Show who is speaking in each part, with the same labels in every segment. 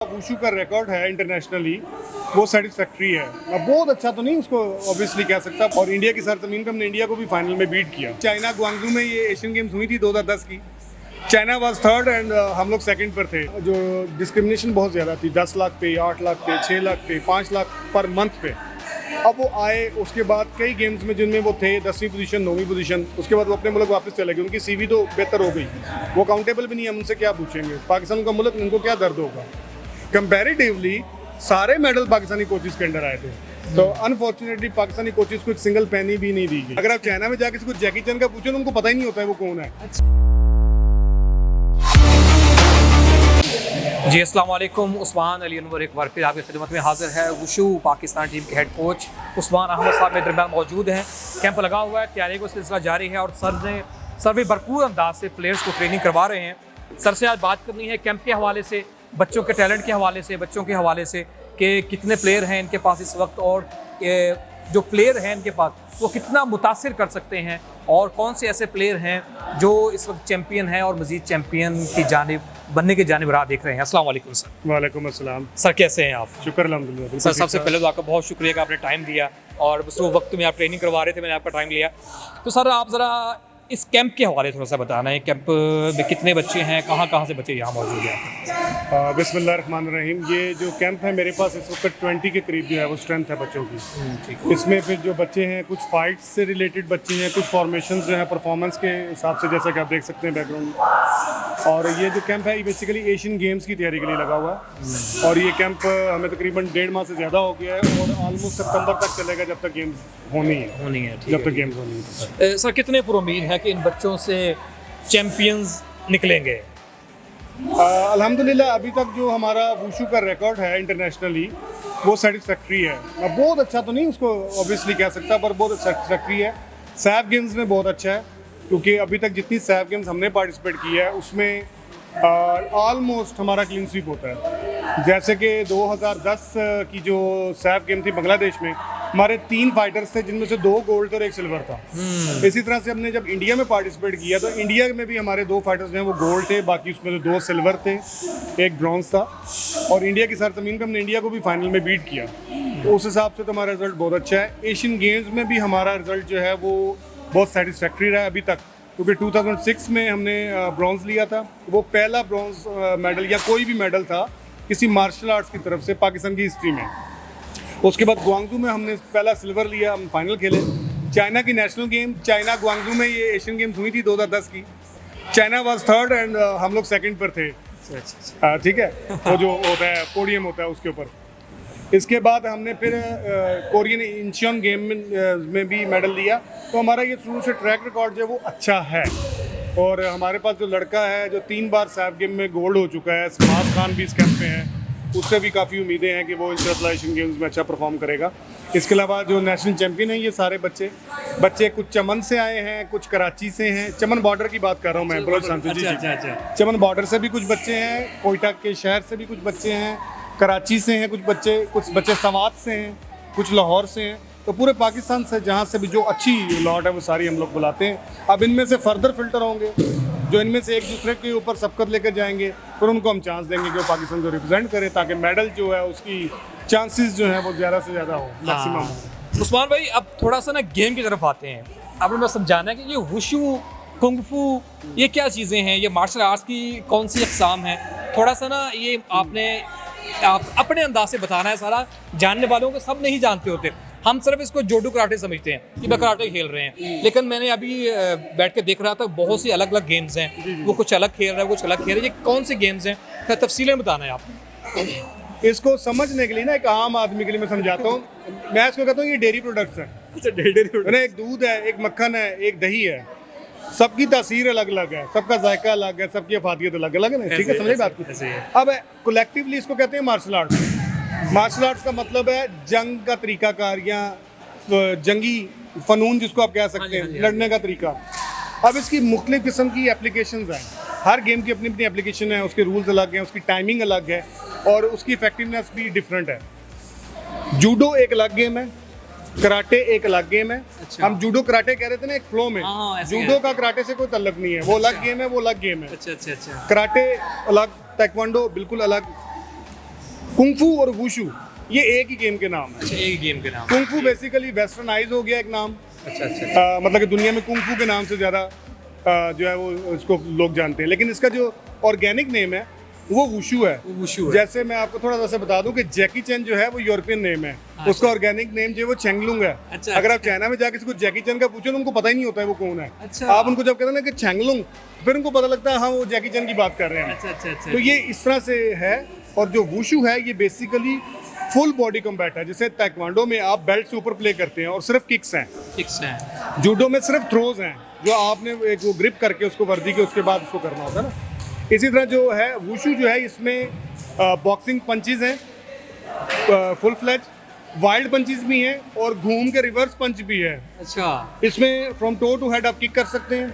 Speaker 1: Wushu का record है internationally, वो सेटिस्फैक्ट्री है। अब बहुत अच्छा तो नहीं उसको ऑब्वियसली कह सकता, और इंडिया की सरजमीन पे हमने इंडिया को भी फाइनल में बीट किया। चाइना ग्वांगजू में ये एशियन गेम्स हुई थी 2010 की। चाइना वाज थर्ड एंड हम लोग सेकंड पर थे। जो डिस्क्रिमिनेशन बहुत ज़्यादा थी, 10 लाख पे, 8 लाख पे, 6 लाख पे, 5 लाख पर मंथ पे। अब वो आए, उसके बाद कई गेम्स में जिनमें वो थे 10वीं पोजीशन, 9वीं पोजीशन, उसके बाद वो अपने मुल्क वापस चले गए। उनकी सीवी तो बेहतर हो गई, वो काउंटेबल भी नहीं है, हम उनसे क्या पूछेंगे। पाकिस्तान का मुल्क, उनको क्या दर्द होगा। कंपैरेटिवली सारे मेडल पाकिस्तानी कोचेस के अंडर आए थे, तो अनफॉर्चुनेटली पाकिस्तानी कोचेस को एक सिंगल पेनी भी नहीं दी गई। अगर आप चाइना में जाके किसी को जैकी चैन का पूछो तो उनको पता ही नहीं होता है वो कौन है।
Speaker 2: जी अस्सलाम वालेकुम। उस्मान अली अनवर एक बार फिर आपकी खिदमत में हाजिर है। वुशु पाकिस्तान टीम के हेड कोच उस्मान अहमद साहब मेरे दरमियान मौजूद हैं। कैंप लगा हुआ है, तैयारी का सिलसिला जारी है और सर भी भरपूर अंदाज से प्लेयर्स को ट्रेनिंग करवा रहे हैं। सर से आज बात करनी है कैंप के हवाले से, बच्चों के टैलेंट के हवाले से, बच्चों के हवाले से कि कितने प्लेयर हैं इनके पास इस वक्त, और जो प्लेयर हैं इनके पास वो कितना मुतासिर कर सकते हैं, और कौन से ऐसे प्लेयर हैं जो इस वक्त चैम्पियन हैं और मज़ीद चैम्पियन की जानिब बनने की जानिब राह देख रहे हैं। अस्सलाम वालेकुम सर।
Speaker 1: वालेकुम अस्सलाम।
Speaker 2: सर कैसे हैं आप?
Speaker 1: शुक्र अल्हम्दुलिल्लाह।
Speaker 2: सर सबसे पहले तो आपका बहुत शुक्रिया कि आपने टाइम दिया, और बस वो वक्त में आप ट्रेनिंग करवा रहे थे, मैंने आपका टाइम लिया। तो सर आप ज़रा इस कैंप के हवाले थोड़ा सा बताना है, कैंप में कितने बच्चे हैं, कहाँ कहाँ से बच्चे यहाँ मौजूद हैं?
Speaker 1: बिस्मिल्लाहिर्रहमानिर्रहीम। ये जो कैंप है मेरे पास इस वक्त 20 के करीब जो है वो स्ट्रेंथ है बच्चों की। इसमें फिर जो बच्चे हैं, कुछ फाइट्स से रिलेटेड बच्चे हैं, कुछ फॉर्मेशन जो है परफॉर्मेंस के हिसाब से, जैसा कि आप देख सकते हैं बैकग्राउंड। और ये जो कैंप है ये बेसिकली एशियन गेम्स की तैयारी के लिए लगा हुआ है, और ये कैंप हमें तकरीबन 1.5 माह से ज़्यादा हो गया है, और ऑलमोस्ट सितंबर तक चलेगा जब तक गेम्स होनी है। जब तक गेम्स होनी है।
Speaker 2: सर कितने पर उम्मीद है कि इन बच्चों से चैम्पियंस निकलेंगे?
Speaker 1: अल्हम्दुलिल्लाह अभी तक जो हमारा वुशु का रिकॉर्ड है इंटरनेशनली, वो सेटिस्फैक्ट्री है। अब बहुत अच्छा तो नहीं उसको ऑब्वियसली कह सकता, पर बहुत सेटिस्फैक्ट्री है। सैफ गेम्स में बहुत अच्छा है, क्योंकि अभी तक जितनी सैफ गेम्स हमने पार्टिसिपेट की है उसमें ऑलमोस्ट हमारा क्लीन स्वीप होता है। जैसे कि 2010 की जो सैफ गेम थी बांग्लादेश में, हमारे 3 फाइटर्स थे जिनमें से 2 गोल्ड थे और 1 सिल्वर था। इसी तरह से हमने जब इंडिया में पार्टिसिपेट किया तो इंडिया में भी हमारे 2 फाइटर्स जो हैं वो गोल्ड थे, बाकी उसमें से 2 सिल्वर थे, 1 ब्रॉन्ज था। और इंडिया की सरजमीन पर हमने इंडिया को भी फाइनल में बीट किया, तो उस हिसाब से तो हमारा रिजल्ट बहुत अच्छा है। एशियन गेम्स में भी हमारा रिजल्ट जो है वो बहुत सेटिस्फैक्ट्री रहा है अभी तक, क्योंकि 2006 में हमने ब्रॉन्ज लिया था। वो पहला ब्रॉन्ज मेडल या कोई भी मेडल था किसी मार्शल आर्ट्स की तरफ से पाकिस्तान की हिस्ट्री में। उसके बाद ग्वांगजू में हमने पहला सिल्वर लिया, हम फाइनल खेले। चाइना की नेशनल गेम, चाइना ग्वांगजू में ये एशियन गेम्स हुई थी 2010 की। चाइना वाज थर्ड एंड हम लोग सेकंड पर थे। ठीक है, वो जो होता है पोडियम होता है उसके ऊपर। इसके बाद हमने फिर कोरियन इंचियोन गेम में भी मेडल लिया। तो हमारा ये शुरू से ट्रैक रिकॉर्ड जो है वो अच्छा है। और हमारे पास जो लड़का है जो 3 बार सैफ गेम में गोल्ड हो चुका है, समाज खान भी इस कैंप में है, उससे भी काफ़ी उम्मीदें हैं कि वो इंशाअल्लाह एशियन गेम्स में अच्छा परफॉर्म करेगा। इसके अलावा जो नेशनल चैंपियन हैं ये सारे बच्चे कुछ चमन से आए हैं, कुछ कराची से हैं। चमन बॉर्डर की बात कर रहा हूँ मैं, बलोचिस्तान से। जी, चमन बॉर्डर से भी कुछ बच्चे हैं, कोयटा के शहर से भी कुछ बच्चे हैं, कराची से हैं कुछ बच्चे सवात से हैं, कुछ लाहौर से हैं। तो पूरे पाकिस्तान से जहाँ से भी जो अच्छी लॉट है वो सारी हम लोग बुलाते हैं। अब इनमें से फर्दर फिल्टर होंगे, जो इनमें से एक दूसरे के ऊपर सबकत लेकर जाएंगे, फिर उनको हम चांस देंगे कि वो पाकिस्तान को रिप्रेजेंट करें, ताकि मेडल जो है उसकी चांसेस जो है वो ज़्यादा से ज़्यादा हो, मैक्सिमम हो।
Speaker 2: उस्मान भाई अब थोड़ा सा ना गेम की तरफ आते हैं। आपने मैं समझाना है कि ये वुशु, कुंग-फू ये क्या चीज़ें हैं, ये मार्शल आर्ट्स की कौन सी अक़साम है? थोड़ा सा ना ये आप अपने अंदाज से बताना है सारा, जानने वालों को सब नहीं जानते होते। हम सिर्फ इसको जोडो कराटे समझते हैं कि कराटे खेल रहे हैं, लेकिन मैंने अभी बैठ के देख रहा था बहुत सी अलग अलग गेम्स हैं। वो कुछ अलग खेल रहा है, कुछ अलग खेल रहे हैं। ये कौन से गेम्स हैं, क्या तफसीलें बताना है आपको?
Speaker 1: इसको समझने के लिए ना एक आम आदमी के लिए मैं समझाता हूँ। मैं इसको कहता हूँ ये डेयरी प्रोडक्ट्स हैं। एक दूध है, एक मक्खन है, एक दही है। सबकी तासीर अलग अलग है, सबका जायका अलग है, सबकी अफादियत अलग अलग है। ठीक है, समझिए बात को। अब कलेक्टिवली इसको कहते हैं मार्शल आर्ट्स। मार्शल आर्ट्स का मतलब है जंग का तरीकाकार या जंगी फ़नून जिसको आप कह सकते हैं, लड़ने का तरीका। अब इसकी मुख्तलिफ किस्म की एप्लीकेशंस हैं। हर गेम की अपनी अपनी एप्लीकेशन है, उसके रूल्स अलग हैं, उसकी टाइमिंग अलग है, और उसकी इफेक्टिवनेस भी डिफरेंट है। जूडो एक अलग गेम है, कराटे एक अलग गेम है। अच्छा। हम जूडो कराटे कह रहे थे ना एक फ्लो में, जूडो का कराटे से कोई ताल्लुक नहीं है। वो अलग गेम है, वो अलग गेम है।
Speaker 2: अच्छा।
Speaker 1: कराटे अलग, ताइक्वांडो बिल्कुल अलग, कुंग-फू और वुशु ये एक ही गेम के नाम है।
Speaker 2: अच्छा, एक गेम के नाम।
Speaker 1: कुंग-फू बेसिकली वेस्टर्नाइज हो गया एक नाम।
Speaker 2: अच्छा अच्छा।
Speaker 1: मतलब कि दुनिया में कुंग-फू के नाम से ज़्यादा जो है वो इसको लोग जानते हैं, लेकिन इसका जो ऑर्गेनिक नेम है वो वुशु है।
Speaker 2: वुशु है।
Speaker 1: जैसे मैं आपको थोड़ा सा बता दूं कि जैकी चैन जो है वो यूरोपियन नेम है, उसका ऑर्गेनिक नेम जो है वो चेंगलुंग है।
Speaker 2: अच्छा,
Speaker 1: अगर आप चाइना में जाके किसी को जैकी चैन का पूछो तो उनको पता ही नहीं होता है वो कौन है।
Speaker 2: अच्छा।
Speaker 1: आप उनको जब कहते हैं ना कि चेंगलुंग, फिर उनको पता लगता है हाँ वो जैकी चैन की बात कर रहे हैं।
Speaker 2: अच्छा अच्छा अच्छा।
Speaker 1: तो ये इस तरह से है। और जो वुशु है ये बेसिकली फुल बॉडी कॉम्बैट है। जैसे ताइक्वांडो में आप बेल्ट से ऊपर प्ले करते हैं और सिर्फ किक्स हैं,
Speaker 2: फिक्स है।
Speaker 1: जूडो में सिर्फ थ्रोज हैं जो आपने एक वो ग्रिप करके उसको वर्दी के उसके बाद उसको करना होता है ना। इसी तरह जो है वुशु जो है इसमें बॉक्सिंग पंचेस हैं, फुल फ्लेज वाइल्ड पंचेस भी हैं और घूम के रिवर्स पंच भी है।
Speaker 2: अच्छा।
Speaker 1: इसमें फ्रॉम टो टू हेड आप किक कर सकते हैं,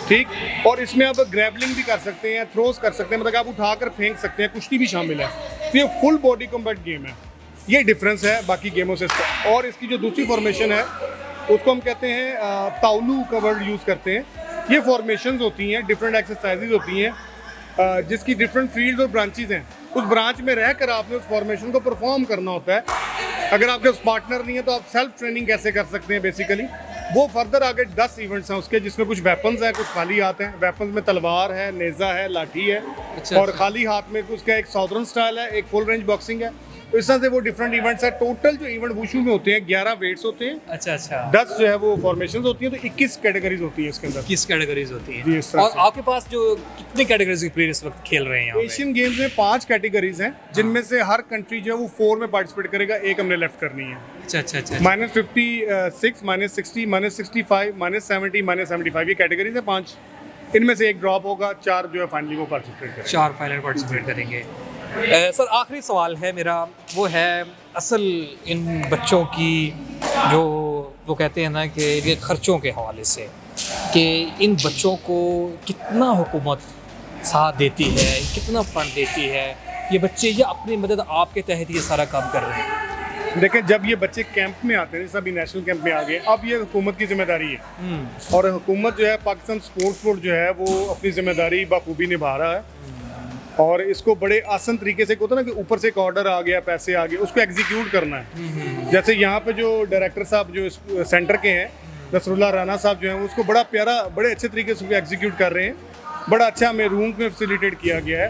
Speaker 1: ठीक, और इसमें आप ग्रैबलिंग भी कर सकते हैं, थ्रोज कर सकते हैं, मतलब आप उठाकर फेंक सकते हैं, कुश्ती भी शामिल है। तो ये फुल बॉडी कॉम्बैट गेम है। ये डिफरेंस है बाकी गेमों से इसका। और इसकी जो दूसरी फॉर्मेशन है उसको हम कहते हैं ताउलू का वर्ड यूज़ करते हैं। ये फॉर्मेशंस होती हैं, डिफरेंट एक्सरसाइजेज होती हैं जिसकी डिफरेंट फील्ड और ब्रांचेज हैं। उस ब्रांच में रहकर आपने उस फॉर्मेशन को परफॉर्म करना होता है। अगर आपके पास पार्टनर नहीं है तो आप सेल्फ ट्रेनिंग कैसे कर सकते हैं बेसिकली। वो फर्दर आगे 10 इवेंट्स हैं उसके, जिसमें कुछ वेपन्स हैं, कुछ खाली हाथ हैं। वेपन्स में तलवार है, नेज़ा है, लाठी है।
Speaker 2: अच्छा,
Speaker 1: और खाली हाथ में उसका एक साउदर्न स्टाइल है, एक फुल रेंज बॉक्सिंग है। तो इस तरह से वो डिफरेंट इवेंट्स है। टोटल जो इवेंट वुशु में होते हैं 11 वेट्स होते हैं,
Speaker 2: अच्छा अच्छा।
Speaker 1: 10 जो है वो फॉर्मेशंस होती हैं, तो 21 कैटेगरीज होती है इसके अंदर।
Speaker 2: किस कैटेगरीज होती
Speaker 1: जी,
Speaker 2: हैं?
Speaker 1: इस तरह
Speaker 2: और
Speaker 1: से।
Speaker 2: आपके पास जो कितनी कैटेगरीज के प्लेयर इस वक्त खेल रहे हैं यहाँ पे?
Speaker 1: एशियन गेम्स में 5 कैटेगरीज हैं, जिनमें से हर कंट्री जो है वो 4 में पार्टिसिपेट करेगा, एक हमने लेफ्ट करनी है।
Speaker 2: अच्छा अच्छा अच्छा।
Speaker 1: -56, -60, -65, -70, -75 ये कैटेगरीज है 5। इनमें से एक ड्रॉप होगा, 4 जो है फाइनली वो पार्टिसिपेट करेंगे।
Speaker 2: 4 फाइनल पार्टिसिपेट करेंगे। सर आखिरी सवाल है मेरा, वो है असल इन बच्चों की जो वो कहते हैं ना कि ये खर्चों के हवाले से, कि इन बच्चों को कितना हुकूमत साथ देती है, कितना फंड देती है, ये बच्चे या अपनी मदद आपके तहत ये सारा काम कर रहे हैं?
Speaker 1: देखें, जब ये बच्चे कैंप में आते हैं, सभी नेशनल कैंप में आ गए, अब ये हुकूमत की जिम्मेदारी है। और हुकूमत जो है, पाकिस्तान स्पोर्ट्स बोर्ड जो है वो अपनी जिम्मेदारी बखूबी निभा रहा है। और इसको बड़े आसान तरीके से होता है ना कि ऊपर से एक ऑर्डर आ गया, पैसे आ गए, उसको एग्जीक्यूट करना है। जैसे यहाँ पे जो डायरेक्टर साहब जो इस सेंटर के हैं, नसरुल्लाह राना साहब जो हैं, उसको बड़ा प्यारा, बड़े अच्छे तरीके से एग्जीक्यूट कर रहे हैं। बड़ा अच्छा हमें रूम में फैसिलिटेट किया गया है।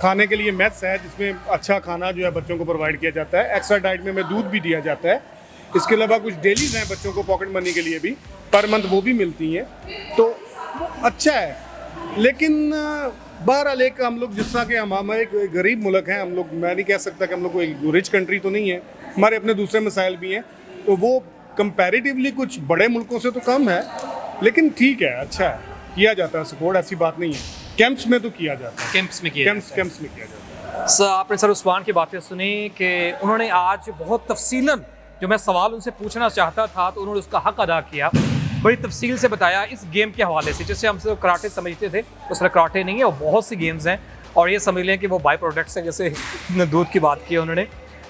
Speaker 1: खाने के लिए मेस है जिसमें अच्छा खाना जो है बच्चों को प्रोवाइड किया जाता है। एक्स्ट्रा डाइट में हमें दूध भी दिया जाता है। इसके अलावा कुछ डेलीज हैं बच्चों को पॉकेट मनी के लिए भी, पर मंथ वो भी मिलती हैं, तो अच्छा है। लेकिन बहरहाल एक हम लोग जिस तरह के हम एक गरीब मुल्क हैं हम लोग, मैं नहीं कह सकता कि हम लोग कोई रिच कंट्री तो नहीं है, हमारे अपने दूसरे मसाइल भी हैं, तो वो कंपैरेटिवली कुछ बड़े मुल्कों से तो कम है, लेकिन ठीक है, अच्छा है, किया जाता है सपोर्ट, ऐसी बात नहीं है। कैंप्स में तो किया जाता है,
Speaker 2: कैंप्स में किया जाता है।
Speaker 1: कैंप्स में किया जाता है।
Speaker 2: सर आपने सर उस्मान की बातें सुनी कि उन्होंने आज बहुत तफसीलन जो मैं सवाल उनसे पूछना चाहता था तो उन्होंने उसका हक अदा किया, बड़ी तफसील से बताया इस गेम के हवाले से। जैसे हम सिर्फ कराटे समझते थे, उस तरह कराटे नहीं है, और बहुत सी गेम्स हैं और ये समझ लें कि वो बाई प्रोडक्ट्स हैं। जैसे दूध की बात की उन्होंने,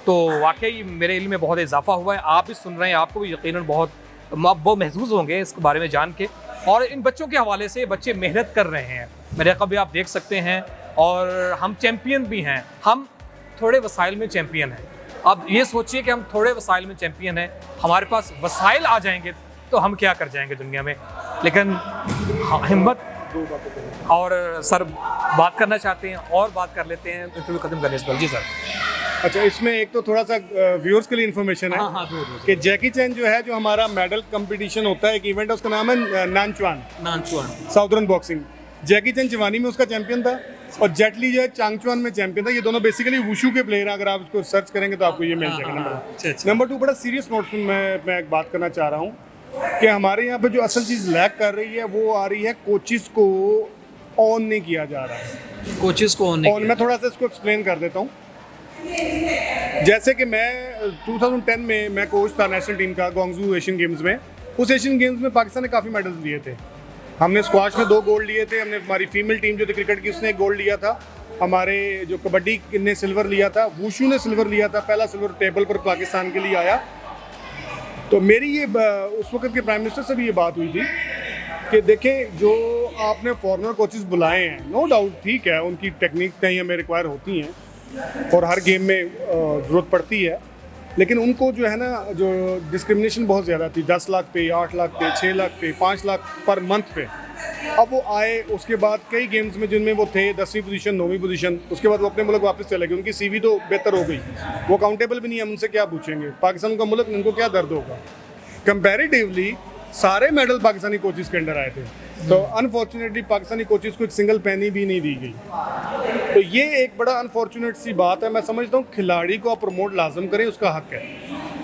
Speaker 2: तो वाकई मेरे इल्म में बहुत इजाफा हुआ है। आप भी सुन रहे हैं, आपको भी यकीनन बहुत महसूस होंगे इस बारे में जान के। और इन बच्चों के हवाले से बच्चे मेहनत कर रहे हैं, मेरे कभी आप देख सकते हैं, और हम चैम्पियन भी हैं। हम थोड़े वसाइल में चैम्पियन हैं। अब ये सोचिए कि हम थोड़े वसाइल में चैम्पियन हैं, हमारे पास वसाइल आ जाएंगे तो हम क्या कर जाएंगे दुनिया में। लेकिन हिम्मत। और सर बात करना चाहते हैं और बात कर लेते हैं, इंटरव्यू खत्म करने से पहले। जी सर।
Speaker 1: अच्छा, इसमें एक तो थोड़ा सा व्यूअर्स के लिए इन्फॉर्मेशन है।
Speaker 2: हाँ,
Speaker 1: कि जैकी चैन जो है, जो हमारा मेडल कंपटीशन होता है, एक इवेंट है, उसका नाम है नानचुआन साउदर्न बॉक्सिंग। जैकी चैन जवानी में उसका चैंपियन था और जेट ली जो है चांगचुआन में चैंपियन था। ये दोनों बेसिकली वुशु के प्लेयर हैं, अगर आप इसको सर्च करेंगे तो आपको ये मिल जाएगा नंबर। नंबर 2, बड़ा सीरियस नोट मैं एक बात करना चाह रहा हूँ कि हमारे यहाँ पे जो असल चीज़ लैक कर रही है वो आ रही है कोचिज़ को ऑन नहीं किया जा रहा है।
Speaker 2: कोचिज़ को ऑन नहीं
Speaker 1: मैं थोड़ा सा इसको एक्सप्लेन कर देता हूँ। जैसे कि मैं 2010 में मैं कोच था नेशनल टीम का ग्वांगजू एशियन गेम्स में। उस एशियन गेम्स में पाकिस्तान ने काफ़ी मेडल्स लिए थे। हमने स्क्वाश में 2 गोल्ड लिए थे, हमने हमारी फीमेल टीम जो थी क्रिकेट की उसने 1 गोल्ड लिया था, हमारे जो कबड्डी ने सिल्वर लिया था, वुशु ने सिल्वर लिया था। पहला सिल्वर टेबल पर पाकिस्तान के लिए आया। तो मेरी ये उस वक्त के प्राइम मिनिस्टर से भी ये बात हुई थी कि देखें, जो आपने फॉरेनर कोचेस बुलाए हैं, नो डाउट ठीक है, उनकी टेक्निक कहीं हमें रिक्वायर होती हैं, और हर गेम में ज़रूरत पड़ती है, लेकिन उनको जो है ना, जो डिस्क्रिमिनेशन बहुत ज़्यादा थी, 10 लाख पे, 8 लाख पे, 6 लाख पे, 5 लाख पर मंथ पे। अब वो आए, उसके बाद कई गेम्स में जिनमें वो थे 10वीं पोजीशन, 9वीं पोजीशन, उसके बाद वो अपने मुल्क वापस चले गए। उनकी सीवी तो बेहतर हो गई, वो अकाउंटेबल भी नहीं है, हम उनसे क्या पूछेंगे? पाकिस्तान का मुल्क, उनको क्या दर्द होगा? कंपैरेटिवली सारे मेडल पाकिस्तानी कोचेज़ के अंडर आए थे, तो अनफॉर्चुनेटली पाकिस्तानी कोचेज़ को एक सिंगल पैनी भी नहीं दी गई। तो ये एक बड़ा अनफॉर्चुनेट सी बात है। मैं समझता हूँ खिलाड़ी को आप प्रमोट लाजम करें, उसका हक है,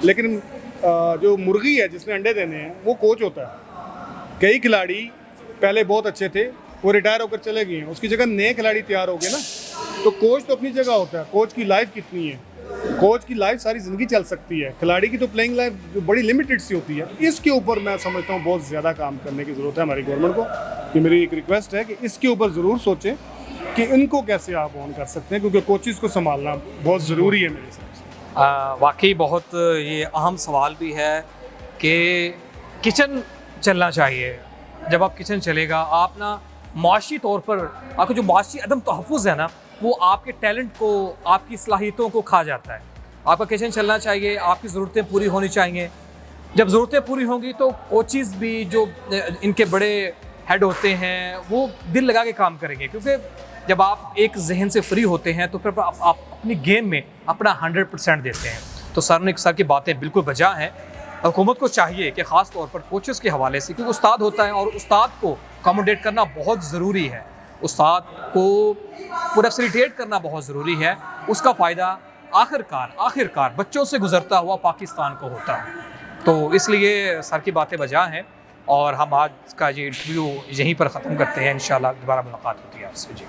Speaker 1: लेकिन जो मुर्गी है जिसने अंडे देने हैं वो कोच होता है। कई खिलाड़ी पहले बहुत अच्छे थे, वो रिटायर होकर चले गए हैं, उसकी जगह नए खिलाड़ी तैयार हो गए ना। तो कोच तो अपनी जगह होता है, कोच की लाइफ कितनी है, कोच की लाइफ सारी ज़िंदगी चल सकती है, खिलाड़ी की तो प्लेइंग लाइफ जो बड़ी लिमिटेड सी होती है। इसके ऊपर मैं समझता हूँ बहुत ज़्यादा काम करने की ज़रूरत है हमारी गवर्नमेंट को। ये मेरी एक रिक्वेस्ट है कि इसके ऊपर ज़रूर सोचें कि इनको कैसे आप ऑन कर सकते हैं, क्योंकि कोचेज़ को संभालना बहुत ज़रूरी है मेरे हिसाब से।
Speaker 2: वाकई बहुत ये अहम सवाल भी है कि किचन चलना चाहिए। जब आप किचन चलेगा, आप ना माशी तौर पर आपका जो माशी अदम तहफ़्फ़ुज़ है ना, वो आपके टैलेंट को, आपकी सलाहियतों को खा जाता है। आपका किचन चलना चाहिए, आपकी ज़रूरतें पूरी होनी चाहिए। जब ज़रूरतें पूरी होंगी तो कोचेज़ भी जो इनके बड़े हेड होते हैं वो दिल लगा के काम करेंगे, क्योंकि जब आप एक जहन से फ्री होते हैं तो फिर आप अपनी गेम में अपना 100% देते हैं। तो सर की बातें बिल्कुल बजा हैं। हुकूमत को चाहिए कि ख़ास तौर पर कोचेस के हवाले से, क्योंकि उस्ताद होता है और उस्ताद को अकोमोडेट करना बहुत ज़रूरी है, उस्ताद को पूरा फैसिलिटेट करना बहुत ज़रूरी है। उसका फ़ायदा आखिरकार बच्चों से गुजरता हुआ पाकिस्तान को होता है। तो इसलिए सर की बातें बजा हैं और हम आज का ये इंटरव्यू यहीं पर ख़त्म करते हैं। इंशाल्लाह दोबारा मुलाकात होती है आपसे। जी।